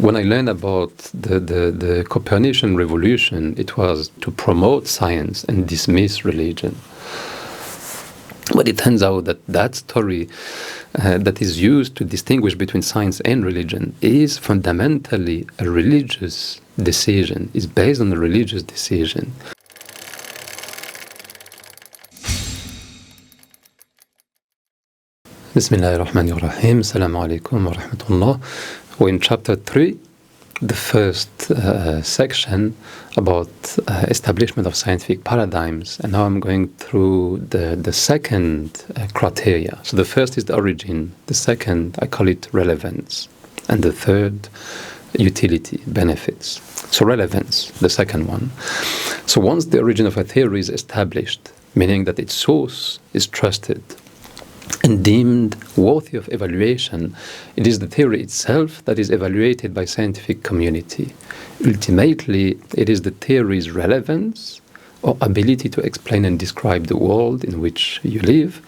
when I learned about the Copernican revolution, it was to promote science and dismiss religion. But it turns out that that story that is used to distinguish between science and religion is fundamentally a religious decision, is based on a religious decision. Bismillahirrahmanirrahim. Assalamu alaikum wa rahmatullah. We're in chapter 3, the first section about establishment of scientific paradigms. And now I'm going through the second criteria. So the first is the origin. The second, I call it relevance. And the third, utility, benefits. So relevance, the second one. So once the origin of a theory is established, meaning that its source is trusted and deemed worthy of evaluation, it is the theory itself that is evaluated by scientific community. Ultimately, it is the theory's relevance or ability to explain and describe the world in which you live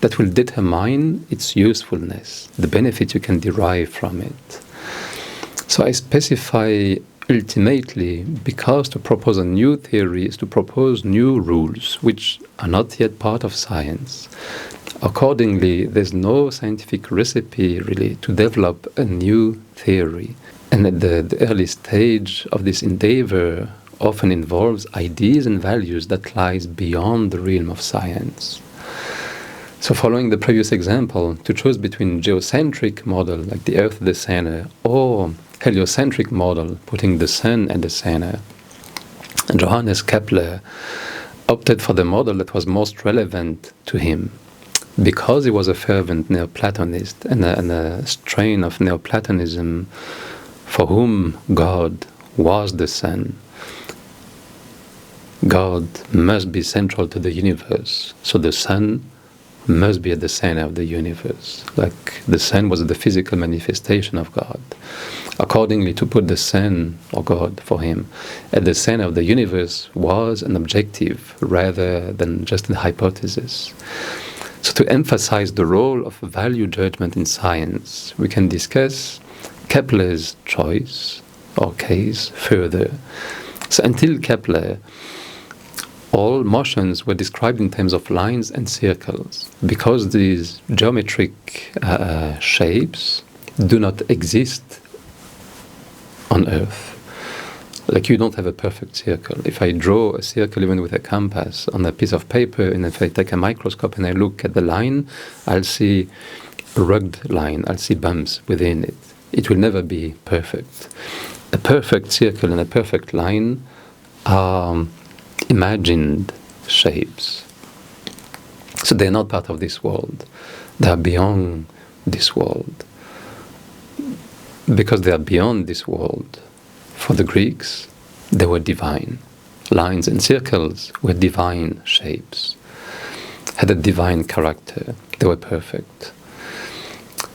that will determine its usefulness, the benefit you can derive from it. So I specify ultimately because to propose a new theory is to propose new rules which are not yet part of science. Accordingly, there's no scientific recipe really to develop a new theory. And at the early stage of this endeavour often involves ideas and values that lies beyond the realm of science. So following the previous example, to choose between geocentric model, like the Earth at the center, or heliocentric model, putting the Sun at the center, Johannes Kepler opted for the model that was most relevant to him, because he was a fervent Neoplatonist and a strain of Neoplatonism for whom God was the Sun. God must be central to the universe, so the Sun must be at the center of the universe, like the Sun was the physical manifestation of God. Accordingly, to put the Sun, or God for him, at the center of the universe was an objective rather than just a hypothesis. So to emphasize the role of value judgment in science, we can discuss Kepler's choice or case further. So until Kepler, all motions were described in terms of lines and circles, because these geometric shapes do not exist on Earth. Like you don't have a perfect circle. If I draw a circle even with a compass on a piece of paper, and if I take a microscope and I look at the line, I'll see a rugged line, I'll see bumps within it. It will never be perfect. A perfect circle and a perfect line are imagined shapes. So they're not part of this world. They are beyond this world. Because they are beyond this world, for the Greeks, they were divine. Lines and circles were divine shapes, had a divine character. They were perfect.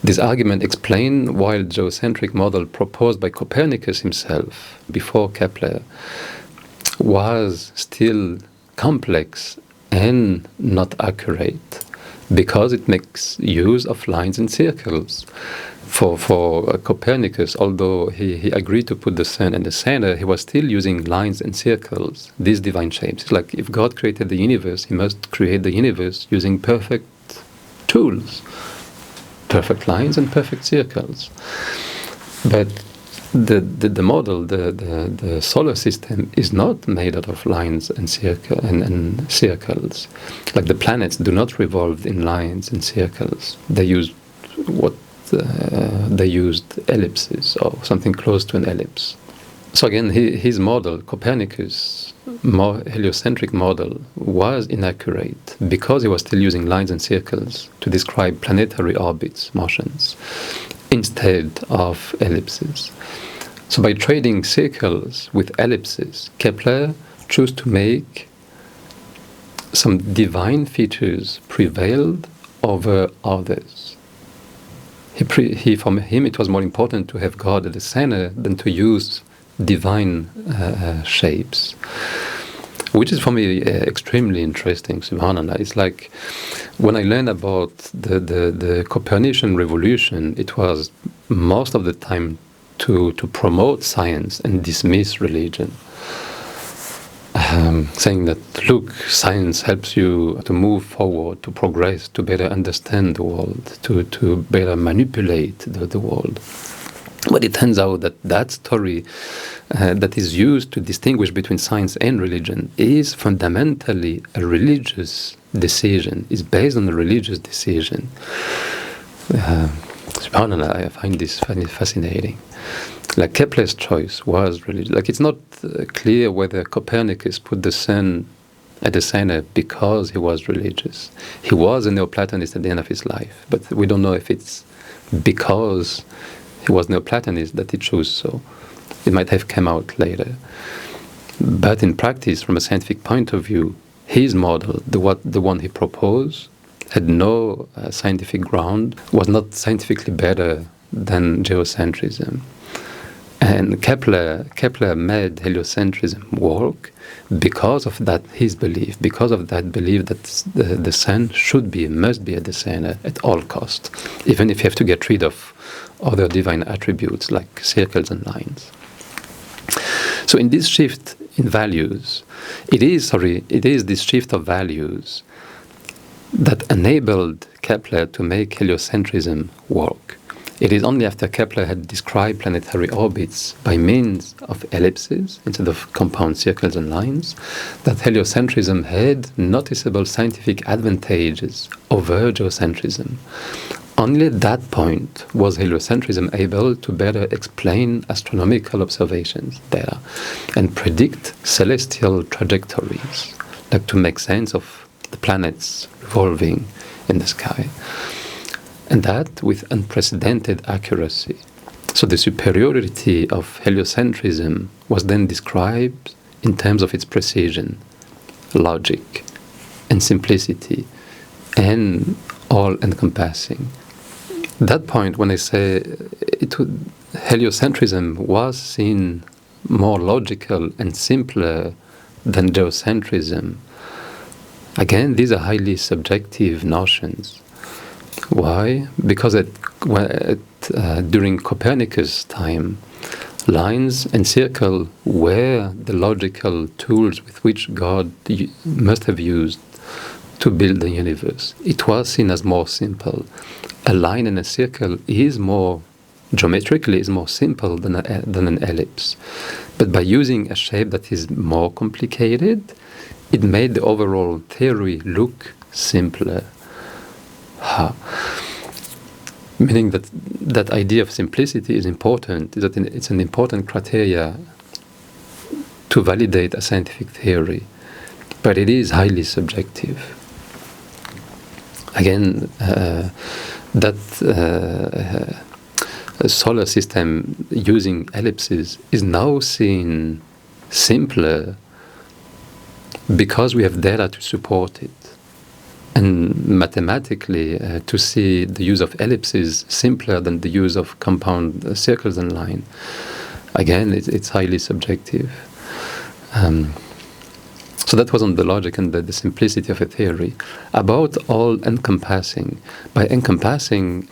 This argument explains why the geocentric model proposed by Copernicus himself before Kepler was still complex and not accurate, because it makes use of lines and circles. For Copernicus, although he agreed to put the Sun in the center, he was still using lines and circles, these divine shapes. It's like if God created the universe, he must create the universe using perfect tools, perfect lines and perfect circles. But the model, the solar system is not made out of lines and circles. Like the planets do not revolve in lines and circles. They used ellipses or something close to an ellipse. So again, his model, Copernicus' more heliocentric model, was inaccurate because he was still using lines and circles to describe planetary orbits, motions, instead of ellipses. So by trading circles with ellipses, Kepler chose to make some divine features prevailed over others. For him, it was more important to have God at the center than to use divine shapes, which is for me extremely interesting, subhanAllah. It's like when I learned about the Copernican revolution, it was most of the time to promote science and dismiss religion. Saying that, look, science helps you to move forward, to progress, to better understand the world, to better manipulate the world. But it turns out that that story that is used to distinguish between science and religion is fundamentally a religious decision, is based on a religious decision. SubhanAllah, I find this fascinating. Like Kepler's choice was religious. Like it's not clear whether Copernicus put the sun at the center because he was religious. He was a Neoplatonist at the end of his life, but we don't know if it's because he was Neoplatonist that he chose so. It might have come out later. But in practice, from a scientific point of view, his model, the one he proposed, had no scientific ground, was not scientifically better than geocentrism. And Kepler made heliocentrism work because of that, his belief, because of that belief that the sun must be at the center at all costs, even if you have to get rid of other divine attributes like circles and lines. So in this shift in values, it is this shift of values that enabled Kepler to make heliocentrism work. It is only after Kepler had described planetary orbits by means of ellipses instead of compound circles and lines that heliocentrism had noticeable scientific advantages over geocentrism. Only at that point was heliocentrism able to better explain astronomical observations data and predict celestial trajectories, like to make sense of the planets revolving in the sky. And that with unprecedented accuracy. So the superiority of heliocentrism was then described in terms of its precision, logic, and simplicity, and all-encompassing. That point, when I say heliocentrism was seen more logical and simpler than geocentrism, again, these are highly subjective notions. Why? Because during Copernicus' time, lines and circle were the logical tools with which God must have used to build the universe. It was seen as more simple. A line and a circle geometrically is more simple than an ellipse. But by using a shape that is more complicated, it made the overall theory look simpler. Meaning that idea of simplicity is important, that it's an important criteria to validate a scientific theory, but it is highly subjective. Again, that solar system using ellipses is now seen simpler because we have data to support it. And mathematically, to see the use of ellipses simpler than the use of compound circles and line, again, it's highly subjective. So that was on the logic and the simplicity of a theory. About all-encompassing. By encompassing,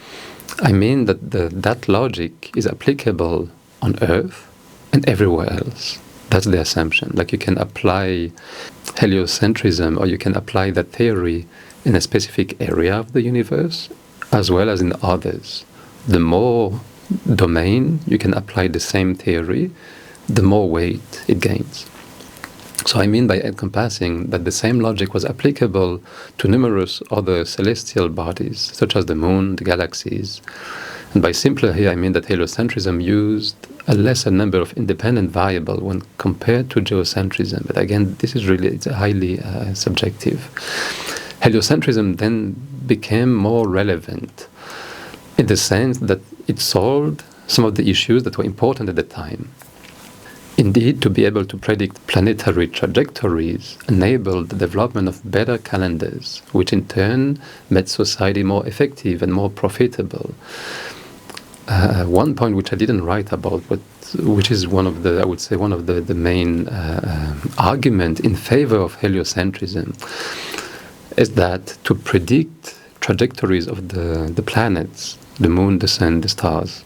I mean that that logic is applicable on Earth and everywhere else. That's the assumption. Like you can apply heliocentrism or you can apply that theory in a specific area of the universe as well as in others. The more domain you can apply the same theory, the more weight it gains. So I mean by encompassing that the same logic was applicable to numerous other celestial bodies, such as the moon, the galaxies. And by simpler here, I mean that heliocentrism used a lesser number of independent variables when compared to geocentrism. But again, it's highly subjective. Heliocentrism then became more relevant in the sense that it solved some of the issues that were important at the time. Indeed, to be able to predict planetary trajectories enabled the development of better calendars, which in turn made society more effective and more profitable. One point which I didn't write about, but which is one of the main argument in favor of heliocentrism, is that to predict trajectories of the planets, the moon, the sun, the stars,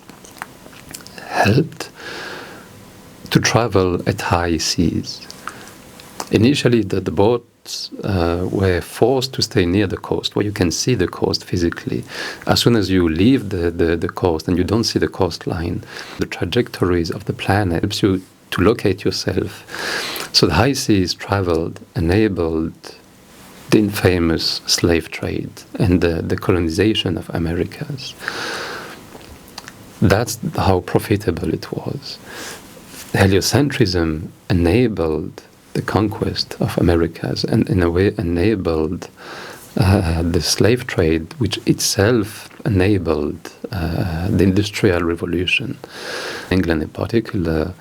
helped to travel at high seas. Initially, the boats were forced to stay near the coast, where you can see the coast physically. As soon as you leave the coast and you don't see the coastline, the trajectories of the planet helps you to locate yourself. So the high seas traveled, enabled the infamous slave trade and the colonization of Americas. That's how profitable it was. Heliocentrism enabled the conquest of Americas and in a way enabled the slave trade, which itself enabled the Industrial Revolution. England in particular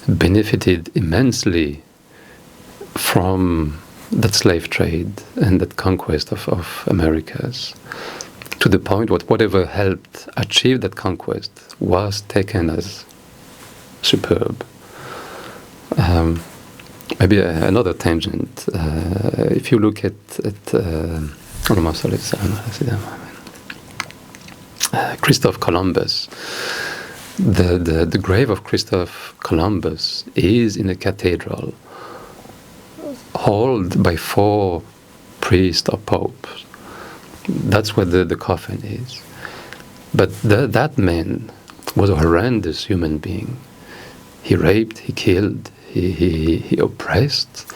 benefited immensely from that slave trade and that conquest of Americas, to the point that whatever helped achieve that conquest was taken as superb. Maybe another tangent. If you look at Christopher Columbus, the grave of Christopher Columbus is in a cathedral held by 4 priests or popes. That's where the coffin is. But that man was a horrendous human being. He raped, he killed, he oppressed,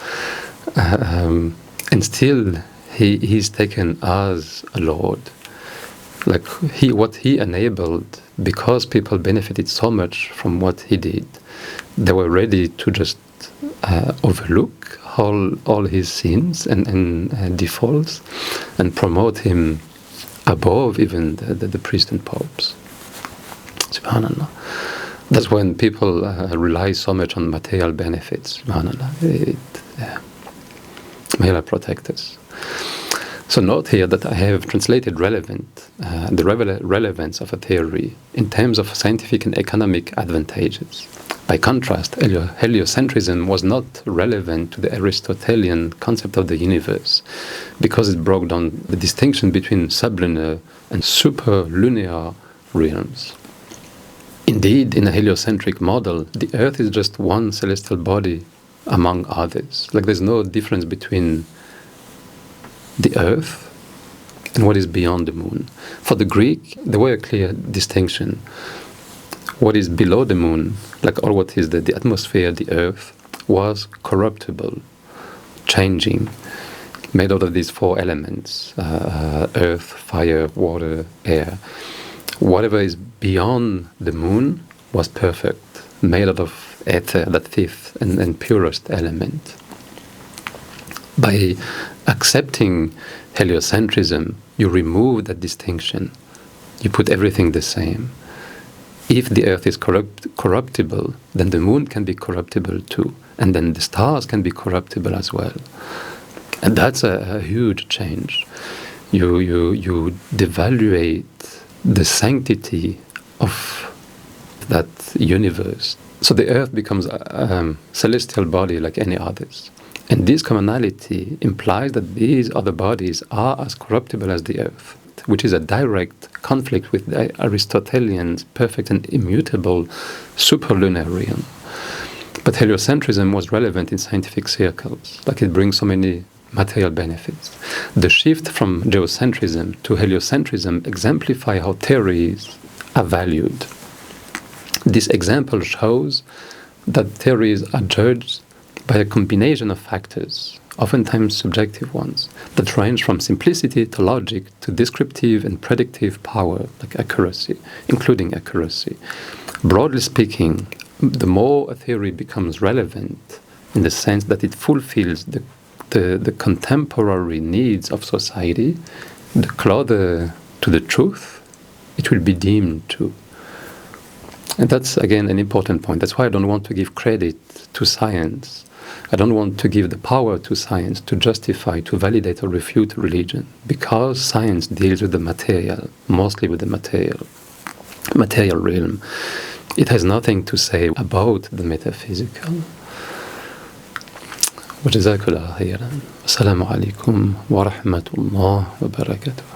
and still he's taken as a lord. Like what he enabled, because people benefited so much from what he did, they were ready to just overlook all his sins and defaults and promote him above even the priests and popes. Subhanallah. That's when people rely so much on material benefits. Subhanallah. May Allah protect us. So note here that I have translated the relevance of a theory in terms of scientific and economic advantages. By contrast, heliocentrism was not relevant to the Aristotelian concept of the universe because it broke down the distinction between sublunar and superlunar realms. Indeed, in a heliocentric model, the Earth is just one celestial body among others. Like there's no difference between the Earth and what is beyond the moon. For the Greek, there were a clear distinction. What is below the moon, like all what is the atmosphere, the Earth, was corruptible, changing, made out of these 4 elements, earth, fire, water, air. Whatever is beyond the moon was perfect, made out of ether, that 5th and purest element. By accepting heliocentrism, you remove that distinction. You put everything the same. If the Earth is corruptible, then the moon can be corruptible too. And then the stars can be corruptible as well. And that's a huge change. You devaluate the sanctity of that universe. So the Earth becomes a celestial body like any others. And this commonality implies that these other bodies are as corruptible as the Earth, which is a direct conflict with the Aristotelian's perfect and immutable superlunar realm. But heliocentrism was relevant in scientific circles, like it brings so many material benefits. The shift from geocentrism to heliocentrism exemplify how theories are valued. This example shows that theories are judged by a combination of factors, oftentimes subjective ones, that range from simplicity to logic to descriptive and predictive power, like accuracy, including accuracy. Broadly speaking, the more a theory becomes relevant in the sense that it fulfills the contemporary needs of society, the closer to the truth it will be deemed to. And that's, again, an important point. That's why I don't want to give credit to science. I don't want to give the power to science to justify, to validate or refute religion, because science deals with the material, mostly with the material realm. It has nothing to say about the metaphysical. وجزاك الله خيرا. السلام عليكم ورحمة الله وبركاته.